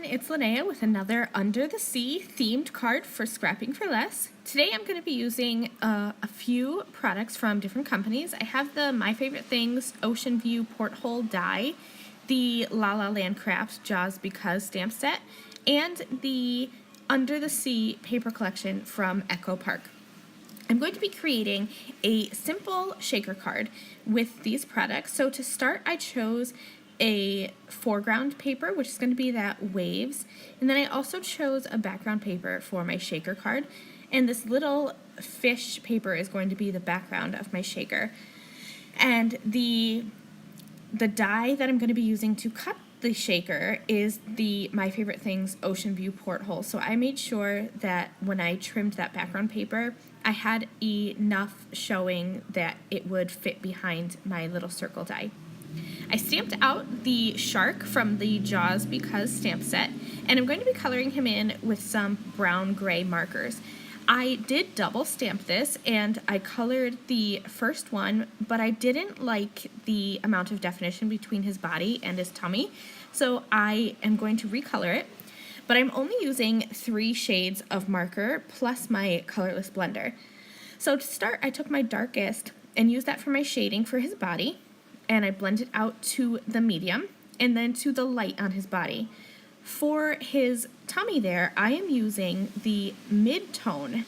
everyone, it's Lynnea with another Under the Sea themed card for Scrapping for Less. Today I'm going to be using a few products from different companies. I have the My Favorite Things Ocean View Porthole die, the La La Land Crafts Jaws Because stamp set, and the Under the Sea paper collection from Echo Park. I'm going to be creating a simple shaker card with these products. So to start, I chose a foreground paper, which is going to be that waves, and then I also chose a background paper for my shaker card, and this little fish paper is going to be the background of my shaker. And the die that I'm going to be using to cut the shaker is the My Favorite Things Ocean View Porthole. So I made sure that when I trimmed that background paper, I had enough showing that it would fit behind my little circle die. I stamped out the shark from the Jaws Because stamp set, and I'm going to be coloring him in with some brown-gray markers. I did double stamp this, and I colored the first one, but I didn't like the amount of definition between his body and his tummy, so I am going to recolor it, but I'm only using 3 shades of marker plus my colorless blender. So to start, I took my darkest and used that for my shading for his body, and I blended out to the medium and then to the light on his body. For his tummy there, I am using the mid-tone.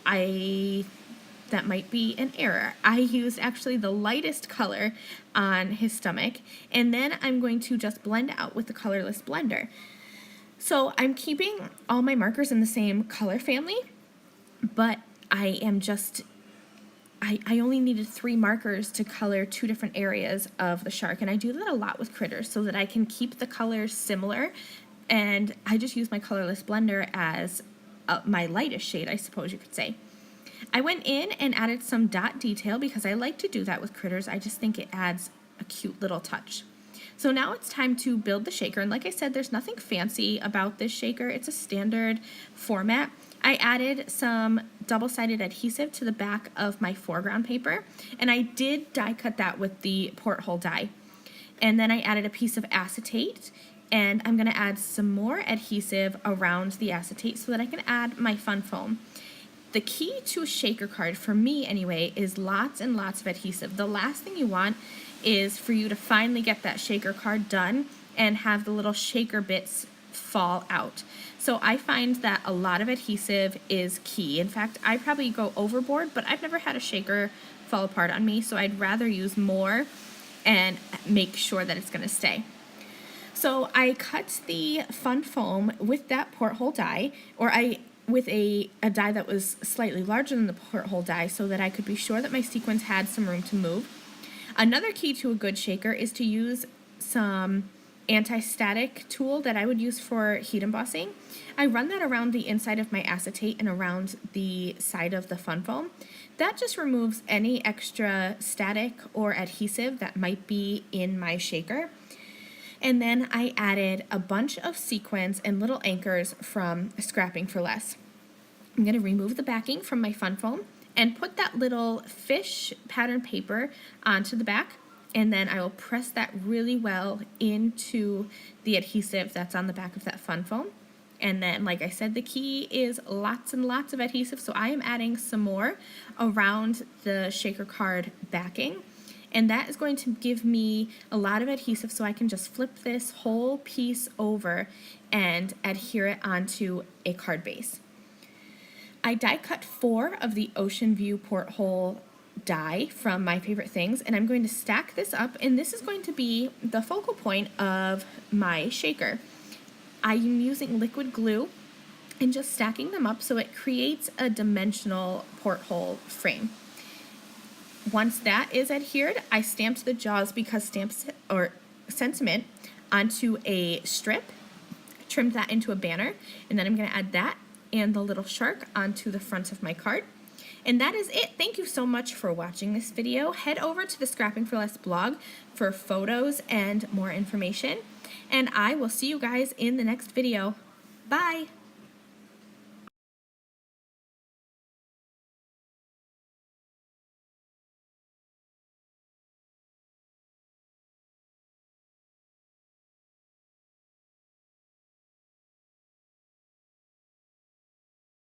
That might be an error. I used actually the lightest color on his stomach, and then I'm going to just blend out with the colorless blender. So I'm keeping all my markers in the same color family, but I only needed 3 markers to color 2 different areas of the shark, and I do that a lot with critters so that I can keep the colors similar, and I just use my colorless blender as my lightest shade, I suppose you could say. I went in and added some dot detail because I like to do that with critters. I just think it adds a cute little touch. So now it's time to build the shaker, and like I said, there's nothing fancy about this shaker. It's a standard format. I added some double-sided adhesive to the back of my foreground paper, and I did die cut that with the Porthole die. And then I added a piece of acetate, and I'm going to add some more adhesive around the acetate so that I can add my fun foam. The key to a shaker card, for me anyway, is lots and lots of adhesive. The last thing you want is for you to finally get that shaker card done and have the little shaker bits fall out. So I find that a lot of adhesive is key. In fact, I probably go overboard, but I've never had a shaker fall apart on me, so I'd rather use more and make sure that it's going to stay. So I cut the fun foam with that Porthole die, or with a die that was slightly larger than the Porthole die so that I could be sure that my sequins had some room to move. Another key to a good shaker is to use some anti-static tool that I would use for heat embossing. I run that around the inside of my acetate and around the side of the fun foam. That just removes any extra static or adhesive that might be in my shaker. And then I added a bunch of sequins and little anchors from Scrapping for Less. I'm going to remove the backing from my fun foam and put that little fish pattern paper onto the back, and then I will press that really well into the adhesive that's on the back of that fun foam. And then, like I said, the key is lots and lots of adhesive, so I am adding some more around the shaker card backing. And that is going to give me a lot of adhesive so I can just flip this whole piece over and adhere it onto a card base. I die cut 4 of the Ocean View Porthole die from My Favorite Things, and I'm going to stack this up, and this is going to be the focal point of my shaker. I am using liquid glue and just stacking them up so it creates a dimensional porthole frame. Once that is adhered, I stamped the Jaws Because sentiment onto a strip, trimmed that into a banner, and then I'm going to add that and the little shark onto the front of my card. And that is it. Thank you so much for watching this video. Head over to the Scrapping for Less blog for photos and more information, and I will see you guys in the next video. Bye!